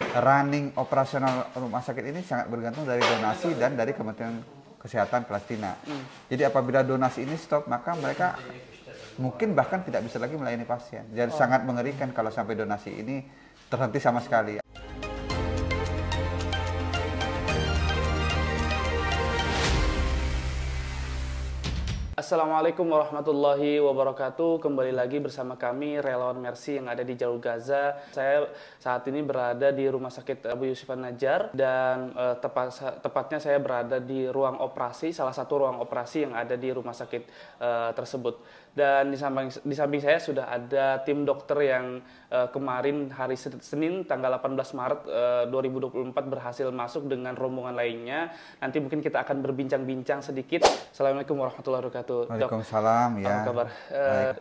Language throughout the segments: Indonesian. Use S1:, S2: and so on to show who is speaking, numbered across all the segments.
S1: running operasional rumah sakit ini sangat bergantung dari donasi dan dari Kementerian Kesehatan Palestina. Jadi apabila donasi ini stop, maka mereka mungkin bahkan tidak bisa lagi melayani pasien. Jadi sangat mengerikan kalau sampai donasi ini terhenti sama sekali.
S2: Assalamualaikum warahmatullahi wabarakatuh. Kembali lagi bersama kami relawan Mercy yang ada di Jalur Gaza. Saya saat ini berada di Rumah Sakit Abu Yusuf An-Najjar dan tepatnya saya berada di ruang operasi, salah satu ruang operasi yang ada di rumah sakit tersebut. Dan di samping saya sudah ada tim dokter yang kemarin hari Senin tanggal 18 Maret 2024 berhasil masuk dengan rombongan lainnya. Nanti mungkin kita akan berbincang-bincang sedikit. Assalamualaikum warahmatullahi wabarakatuh.
S1: Waalaikumsalam,
S2: Dok,
S1: ya.
S2: apa kabar?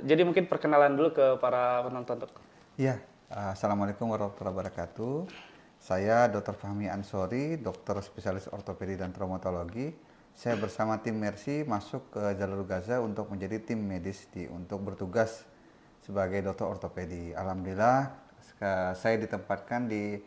S2: Jadi mungkin perkenalan dulu ke para penonton, Dok.
S1: Ya, Assalamualaikum warahmatullahi wabarakatuh. Saya Dr. Fahmi Ansori, dokter spesialis ortopedi dan traumatologi. Saya bersama tim Mercy masuk ke Jalur Gaza untuk menjadi tim medis untuk bertugas sebagai dokter ortopedi. Alhamdulillah, saya ditempatkan di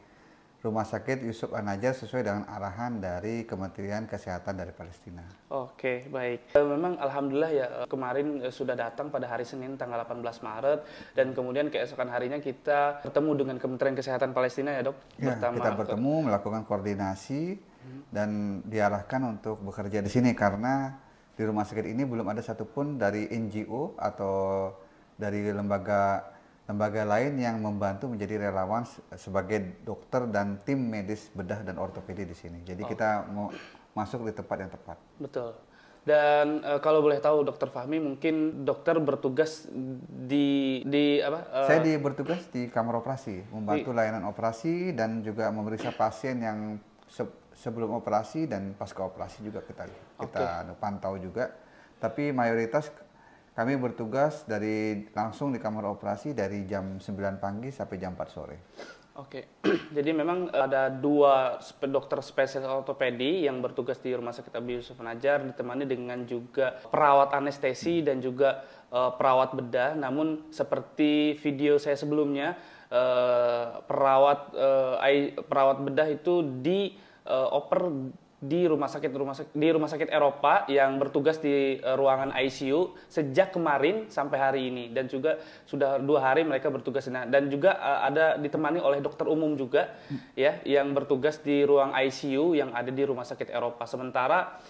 S1: Rumah Sakit Yusuf An-Najjar sesuai dengan arahan dari Kementerian Kesehatan dari Palestina.
S2: Oke, baik. Memang alhamdulillah ya, kemarin sudah datang pada hari Senin tanggal 18 Maret dan kemudian keesokan harinya kita bertemu dengan Kementerian Kesehatan Palestina ya, Dok.
S1: Ya, kita bertemu, melakukan koordinasi dan diarahkan untuk bekerja di sini karena di rumah sakit ini belum ada satupun dari NGO atau dari lembaga lain yang membantu menjadi relawan sebagai dokter dan tim medis bedah dan ortopedi di sini. Jadi kita mau masuk di tempat yang tepat.
S2: Betul. Dan kalau boleh tahu Dokter Fahmi, mungkin dokter bertugas di apa?
S1: Saya bertugas di kamar operasi, membantu layanan operasi dan juga memeriksa pasien yang sebelum operasi dan pasca operasi juga kita pantau juga. Tapi mayoritas kami bertugas langsung di kamar operasi dari jam 9 pagi sampai jam 4 sore.
S2: Oke, jadi memang ada dua dokter spesialis ortopedi yang bertugas di Rumah Sakit Abu Yusuf An-Najjar, ditemani dengan juga perawat anestesi dan juga perawat bedah. Namun seperti video saya sebelumnya, perawat bedah itu dioper di rumah sakit Eropa yang bertugas di ruangan ICU sejak kemarin sampai hari ini, dan juga sudah 2 hari mereka bertugas dan juga ada ditemani oleh dokter umum juga ya yang bertugas di ruang ICU yang ada di rumah sakit Eropa. Sementara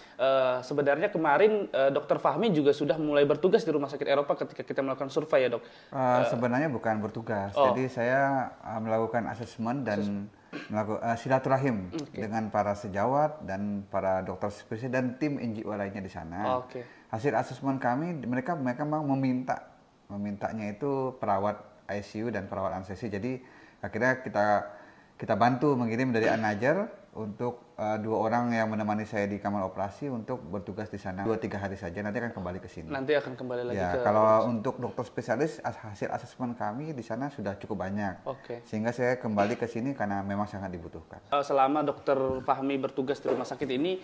S2: sebenarnya kemarin dokter Fahmi juga sudah mulai bertugas di rumah sakit Eropa ketika kita melakukan survei ya, Dok.
S1: Sebenarnya bukan bertugas, jadi saya melakukan asesmen dan melakukan silaturahim dengan para sejawat dan para dokter spesialis dan tim NGO lainnya di sana. Hasil asesmen kami, mereka memang memintanya itu perawat ICU dan perawat anestesi. Jadi akhirnya kita bantu mengirim dari An-Najjar untuk 2 orang yang menemani saya di kamar operasi untuk bertugas di sana 2-3 hari saja. Nanti akan kembali ke sini.
S2: Nanti akan kembali lagi
S1: ya, kalau untuk dokter spesialis, hasil asesmen kami di sana sudah cukup banyak. Sehingga saya kembali ke sini karena memang sangat dibutuhkan.
S2: Selama dokter Fahmi bertugas di rumah sakit ini,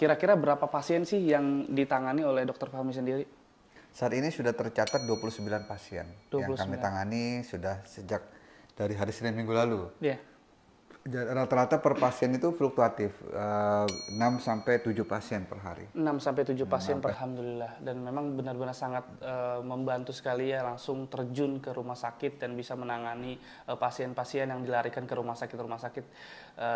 S2: kira-kira berapa pasien sih yang ditangani oleh dokter Fahmi sendiri?
S1: Saat ini sudah tercatat 29 pasien 29. Yang kami tangani sudah sejak dari hari Senin minggu lalu. Rata-rata per pasien itu fluktuatif, 6-7 pasien per hari.
S2: 6-7 pasien per, alhamdulillah. Dan memang benar-benar sangat membantu sekali ya, langsung terjun ke rumah sakit dan bisa menangani pasien-pasien yang dilarikan ke rumah sakit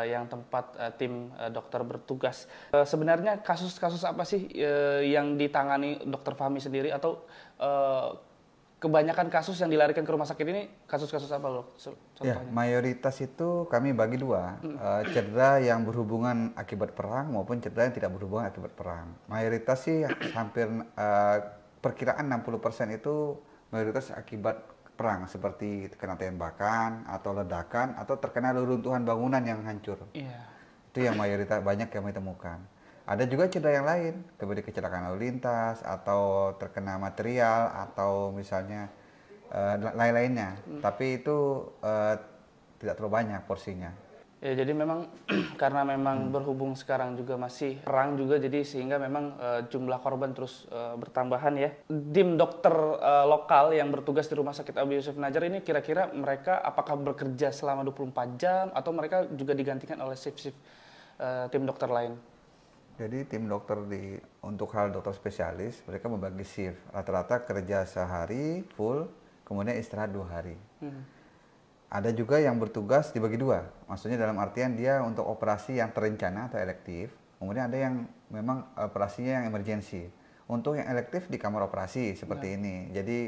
S2: yang tempat tim dokter bertugas. Sebenarnya kasus-kasus apa sih yang ditangani dokter Fahmi sendiri, atau kebanyakan kasus yang dilarikan ke rumah sakit ini kasus-kasus apa, Dok?
S1: Ya, mayoritas itu kami bagi 2, cedera yang berhubungan akibat perang maupun cedera yang tidak berhubungan akibat perang. Mayoritas sih hampir perkiraan 60% itu mayoritas akibat perang, seperti kena tembakan atau ledakan atau terkena reruntuhan bangunan yang hancur. Itu yang mayoritas banyak yang kami temukan. Ada juga cedera yang lain, seperti kecelakaan lalu lintas atau terkena material atau misalnya lain-lainnya. Tapi itu tidak terlalu banyak porsinya.
S2: Ya, jadi memang karena memang berhubung sekarang juga masih perang juga, jadi sehingga memang jumlah korban terus bertambahan ya. Tim dokter lokal yang bertugas di Rumah Sakit Abi Yusuf Najar ini kira-kira mereka apakah bekerja selama 24 jam atau mereka juga digantikan oleh shift-shift tim dokter lain?
S1: Jadi tim dokter untuk hal dokter spesialis, mereka membagi shift. Rata-rata kerja sehari full, kemudian istirahat 2 hari. Ada juga yang bertugas dibagi 2, maksudnya dalam artian dia untuk operasi yang terencana atau elektif, kemudian ada yang memang operasinya yang emergensi. Untuk yang elektif di kamar operasi seperti ini. Jadi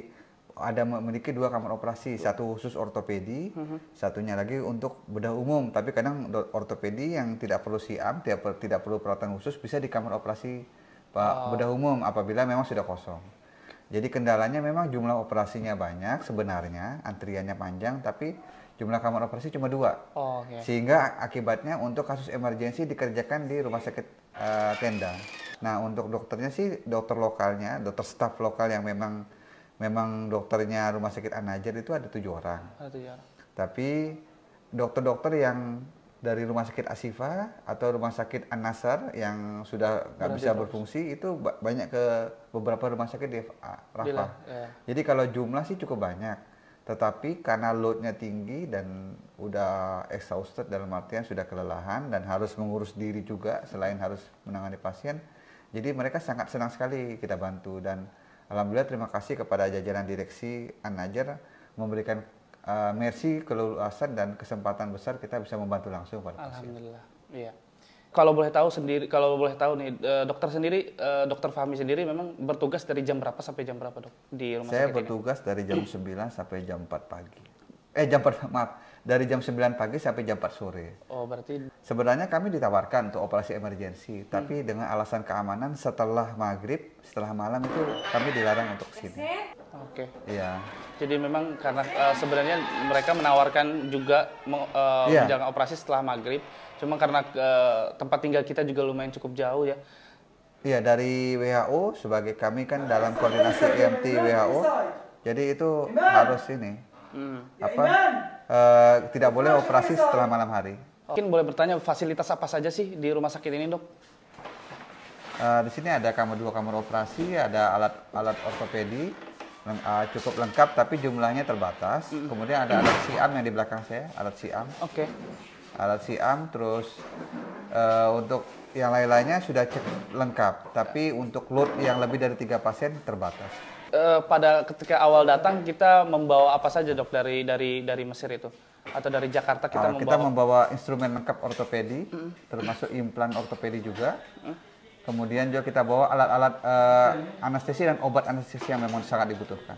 S1: ada memiliki 2 kamar operasi, satu khusus ortopedi, satunya lagi untuk bedah umum. Tapi kadang ortopedi yang tidak perlu siam, tidak perlu perawatan khusus bisa di kamar operasi bedah umum apabila memang sudah kosong. Jadi kendalanya memang jumlah operasinya banyak sebenarnya, antriannya panjang, tapi jumlah kamar operasi cuma 2. Sehingga akibatnya untuk kasus emergensi dikerjakan di rumah sakit tenda. Nah untuk dokternya sih dokter lokalnya, dokter staf lokal yang memang dokternya Rumah Sakit An-Najar itu ada 7 orang. Tapi dokter-dokter yang dari Rumah Sakit Ashifa atau Rumah Sakit An-Nasr yang sudah nggak bisa berfungsi itu banyak ke beberapa rumah sakit di Rafah. Jadi kalau jumlah sih cukup banyak, tetapi karena loadnya tinggi dan udah exhausted dalam artian sudah kelelahan dan harus mengurus diri juga selain harus menangani pasien, jadi mereka sangat senang sekali kita bantu dan alhamdulillah terima kasih kepada jajaran direksi An-Najar memberikan mercy, keleluasan dan kesempatan besar kita bisa membantu langsung pada pasien.
S2: Alhamdulillah. Iya. Kalau boleh tahu nih dokter sendiri, dokter Fahmi sendiri memang bertugas dari jam berapa sampai jam berapa, Dok, di rumah sakit ini?
S1: Saya bertugas dari jam 9 sampai jam 4 pagi. Dari jam 9 pagi sampai jam 4 sore.
S2: Oh, berarti
S1: sebenarnya kami ditawarkan untuk operasi emergensi, tapi dengan alasan keamanan setelah maghrib, setelah malam itu kami dilarang untuk kesini.
S2: Oke.
S1: Iya.
S2: Jadi memang karena sebenarnya mereka menawarkan juga menjalankan operasi setelah maghrib, cuma karena tempat tinggal kita juga lumayan cukup jauh ya.
S1: Iya, dari WHO sebagai kami kan dalam koordinasi IMT WHO, jadi itu harus ini tidak boleh operasi setelah malam hari.
S2: Mungkin boleh bertanya fasilitas apa saja sih di rumah sakit ini, Dok?
S1: Di sini ada 2 kamar operasi, ada alat ortopedi cukup lengkap tapi jumlahnya terbatas. Kemudian ada alat siam yang di belakang saya, alat siam.
S2: Oke.
S1: Alat siam, terus untuk yang lain-lainnya sudah lengkap, tapi untuk load yang lebih dari 3 pasien terbatas.
S2: Pada ketika awal datang kita membawa apa saja, Dok, dari Mesir itu atau dari Jakarta
S1: kita membawa instrumen lengkap ortopedi, termasuk implan ortopedi juga. Kemudian juga kita bawa alat-alat anestesi dan obat anestesi yang memang sangat dibutuhkan.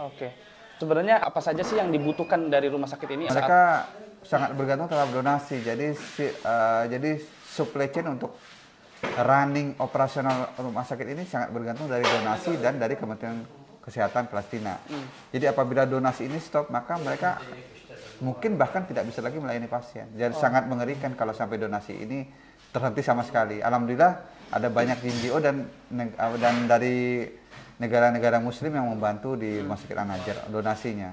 S2: Oke. Sebenarnya apa saja sih yang dibutuhkan dari rumah sakit ini?
S1: Mereka sangat bergantung terhadap donasi. Jadi supply chain untuk running operasional rumah sakit ini sangat bergantung dari donasi dan dari Kementerian Kesehatan Palestina. Jadi apabila donasi ini stop, maka mereka mungkin bahkan tidak bisa lagi melayani pasien. Jadi sangat mengerikan kalau sampai donasi ini terhenti sama sekali. Alhamdulillah ada banyak NGO dan dari negara-negara Muslim yang membantu di Rumah Sakit An-Najar donasinya.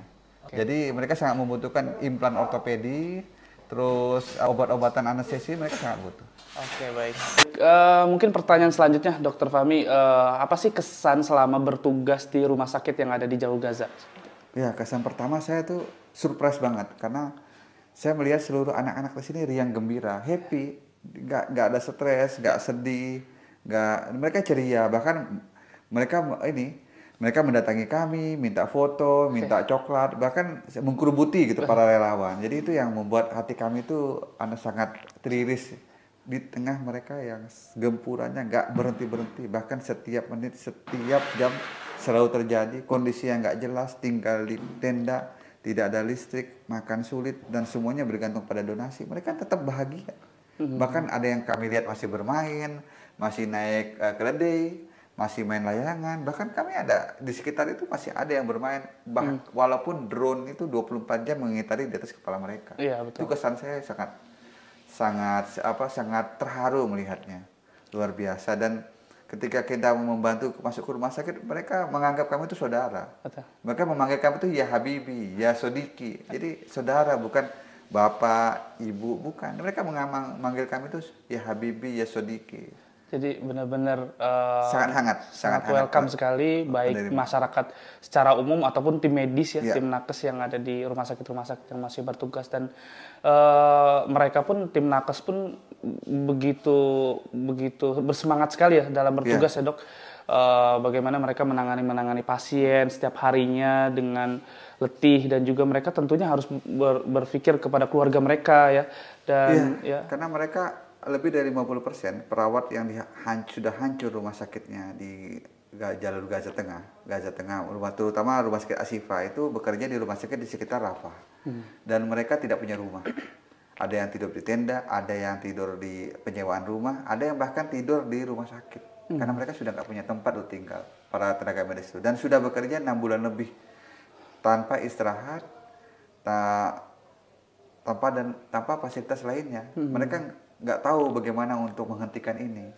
S1: Jadi mereka sangat membutuhkan implan ortopedi, terus obat-obatan anestesi mereka sangat butuh.
S2: Oke, baik. Mungkin pertanyaan selanjutnya, Dokter Fahmi, apa sih kesan selama bertugas di rumah sakit yang ada di Jalur Gaza?
S1: Ya, kesan pertama saya tuh surprise banget karena saya melihat seluruh anak-anak di sini riang gembira, happy, nggak ada stres, nggak sedih, mereka ceria, bahkan mereka mendatangi kami, minta foto, minta coklat, bahkan mengkerubuti gitu para relawan. Jadi itu yang membuat hati kami itu sangat teriris di tengah mereka yang gempurannya nggak berhenti-berhenti, bahkan setiap menit, setiap jam selalu terjadi kondisi yang nggak jelas, tinggal di tenda, tidak ada listrik, makan sulit, dan semuanya bergantung pada donasi. Mereka tetap bahagia. Bahkan ada yang kami lihat masih bermain, masih naik keledai, masih main layangan, bahkan kami ada di sekitar itu masih ada yang bermain, walaupun drone itu 24 jam mengitari di atas kepala mereka.
S2: Iya, betul.
S1: Itu kesan saya sangat terharu melihatnya, luar biasa. Dan ketika kita membantu masuk ke rumah sakit, mereka menganggap kami itu saudara.
S2: Betul.
S1: Mereka memanggil kami itu ya Habibi, ya Sodiki. Jadi saudara, bukan bapak, ibu, bukan. Mereka manggil kami itu ya Habibi, ya Sodiki.
S2: Jadi benar-benar
S1: sangat hangat,
S2: sangat welcome sekali, baik masyarakat secara umum ataupun tim medis ya, tim nakes yang ada di rumah sakit yang masih bertugas, dan mereka pun, tim nakes pun begitu bersemangat sekali ya dalam bertugas ya dok. Bagaimana mereka menangani pasien setiap harinya dengan letih, dan juga mereka tentunya harus berpikir kepada keluarga mereka ya, dan
S1: karena mereka lebih dari 50% perawat yang sudah hancur rumah sakitnya di jalur Gaza Tengah, terutama rumah sakit Ashifa itu bekerja di rumah sakit di sekitar Rafah. Dan mereka tidak punya rumah. Ada yang tidur di tenda, ada yang tidur di penyewaan rumah, ada yang bahkan tidur di rumah sakit. Karena mereka sudah nggak punya tempat untuk tinggal, para tenaga medis itu. Dan sudah bekerja 6 bulan lebih tanpa istirahat, tanpa fasilitas lainnya. Mereka nggak tahu bagaimana untuk menghentikan ini.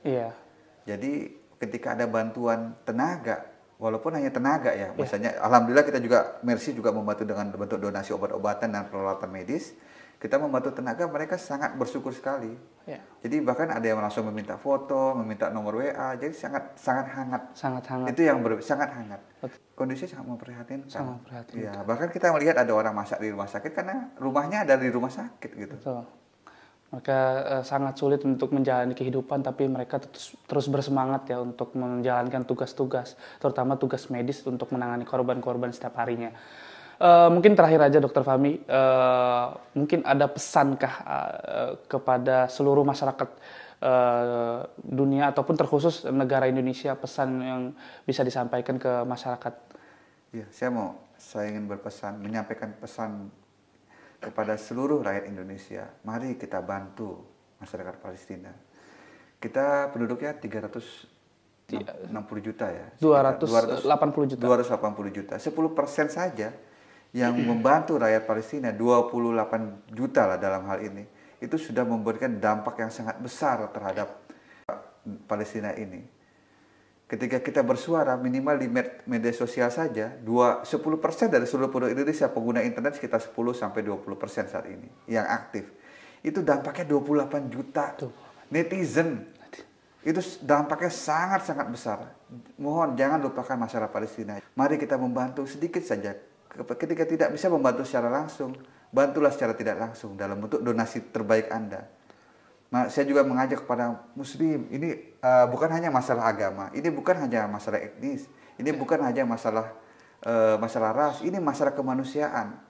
S1: Jadi ketika ada bantuan tenaga, walaupun hanya tenaga ya, misalnya alhamdulillah kita juga Mercy juga membantu dengan bentuk donasi obat-obatan dan peralatan medis. Kita membantu tenaga, mereka sangat bersyukur sekali. Jadi bahkan ada yang langsung meminta foto, meminta nomor WA, jadi sangat hangat.
S2: Sangat hangat.
S1: Itu yang sangat hangat. Kondisi sangat memprihatinkan. Ya, bahkan kita melihat ada orang masak di rumah sakit karena rumahnya ada di rumah sakit gitu.
S2: Betul. Mereka sangat sulit untuk menjalani kehidupan, tapi mereka terus bersemangat ya untuk menjalankan tugas-tugas, terutama tugas medis untuk menangani korban-korban setiap harinya. Mungkin terakhir aja Dokter Fahmi, mungkin ada pesankah kepada seluruh masyarakat dunia ataupun terkhusus negara Indonesia, pesan yang bisa disampaikan ke masyarakat?
S1: Ya, saya ingin menyampaikan pesan kepada seluruh rakyat Indonesia. Mari kita bantu masyarakat Palestina. Kita penduduknya 360 juta ya.
S2: 280 juta.
S1: 280 juta. 10% saja yang membantu rakyat Palestina, 28 juta lah dalam hal ini. Itu sudah memberikan dampak yang sangat besar terhadap Palestina ini. Ketika kita bersuara minimal di media sosial saja, 10% dari seluruh penduduk Indonesia pengguna internet sekitar 10-20% saat ini yang aktif. Itu dampaknya 28 juta netizen. Itu dampaknya sangat-sangat besar. Mohon jangan lupakan masyarakat Palestina. Mari kita membantu sedikit saja. Ketika tidak bisa membantu secara langsung, bantulah secara tidak langsung dalam bentuk donasi terbaik Anda. Nah, saya juga mengajak kepada Muslim, ini bukan hanya masalah agama, ini bukan hanya masalah etnis, ini bukan hanya masalah ras, ini masalah kemanusiaan.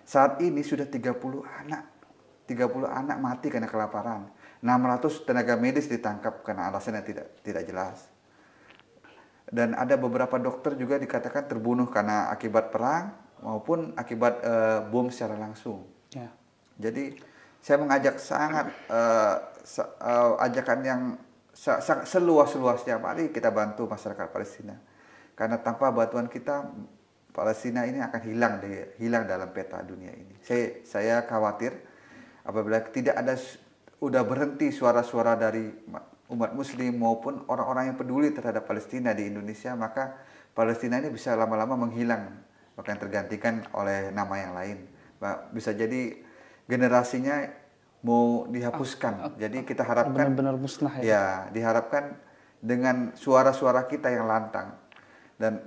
S1: Saat ini sudah 30 anak mati karena kelaparan, 600 tenaga medis ditangkap karena alasan yang tidak jelas. Dan ada beberapa dokter juga dikatakan terbunuh karena akibat perang maupun akibat bom secara langsung. Jadi saya mengajak ajakan yang seluas-luasnya, mari kita bantu masyarakat Palestina. Karena tanpa bantuan kita, Palestina ini akan hilang dalam peta dunia ini. Saya khawatir apabila udah berhenti suara-suara dari umat Muslim maupun orang-orang yang peduli terhadap Palestina di Indonesia, maka Palestina ini bisa lama-lama menghilang, bahkan tergantikan oleh nama yang lain. Bisa jadi generasinya mau dihapuskan. Jadi kita harapkan
S2: benar-benar musnah ya.
S1: Ya, diharapkan dengan suara-suara kita yang lantang dan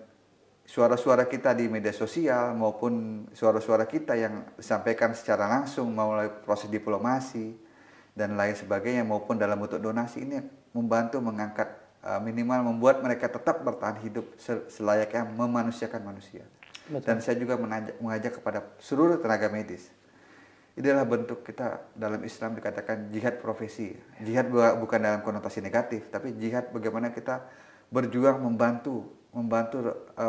S1: suara-suara kita di media sosial maupun suara-suara kita yang disampaikan secara langsung melalui proses diplomasi dan lain sebagainya maupun dalam bentuk donasi ini membantu mengangkat minimal membuat mereka tetap bertahan hidup selayaknya memanusiakan manusia. Betul. Dan saya juga mengajak kepada seluruh tenaga medis. Inilah bentuk kita dalam Islam dikatakan jihad profesi. Jihad bukan dalam konotasi negatif, tapi jihad bagaimana kita berjuang membantu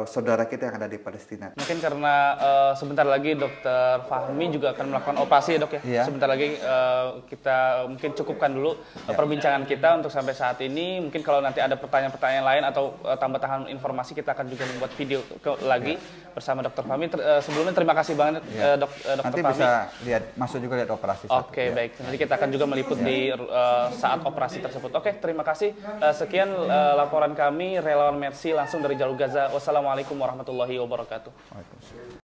S1: saudara kita yang ada di Palestina.
S2: Mungkin karena sebentar lagi Dokter Fahmi juga akan melakukan operasi ya dok ya.
S1: Iya.
S2: Sebentar lagi kita mungkin cukupkan dulu perbincangan kita untuk sampai saat ini. Mungkin kalau nanti ada pertanyaan-pertanyaan lain atau tambahan informasi, kita akan juga membuat video lagi bersama Dokter Fahmi. Sebelumnya terima kasih banget Dokter
S1: Nanti
S2: Fahmi.
S1: Nanti bisa lihat operasi.
S2: Oke, baik. Nanti kita akan juga meliput di saat operasi tersebut. Oke, terima kasih. Sekian laporan kami relawan Mercy langsung dari Jalur Gaza. Wassalamualaikum warahmatullahi wabarakatuh.